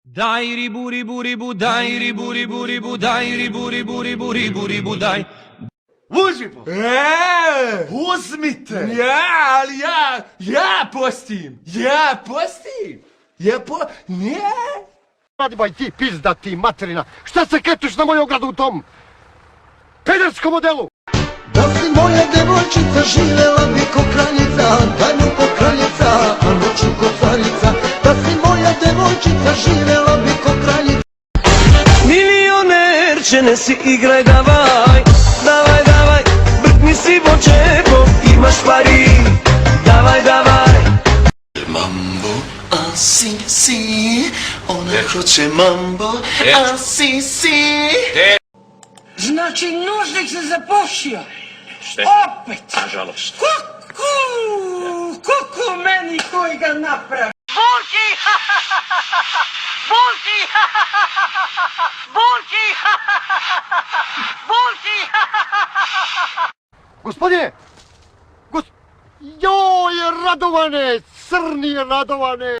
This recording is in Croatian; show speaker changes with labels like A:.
A: Daj ribu, ribu, ribu, daj ribu, ribu, ribu, daj ribu, ribu, ribu, ribu, ribu, daj.
B: Užimo! Uzmite! Ali ja postim! Ne!
C: Radibaj ti, pizda ti, materina! Šta se ketuš na moju ogradu u tom pederskom modelu?
D: Da si moja devojčica, živela bi ko kraljica, danju ko kraljica, a noću ko carica. Da si moja devojčica, živela bi ko kraljica.
E: Milionerče, si igraj, davaj, davaj, davaj, brkni si bočepo, imaš pari, davaj, davaj.
F: Mambo, a si, ona hoće mambo, a si.
G: Znači, nužnik se zapošio. Opet.
H: Nažalost.
G: Kuku meni koji ga napravi.
E: Bunki, bunki, bunki, bunki.
C: Gospodine! Joj, Radovane! Crni Radovane!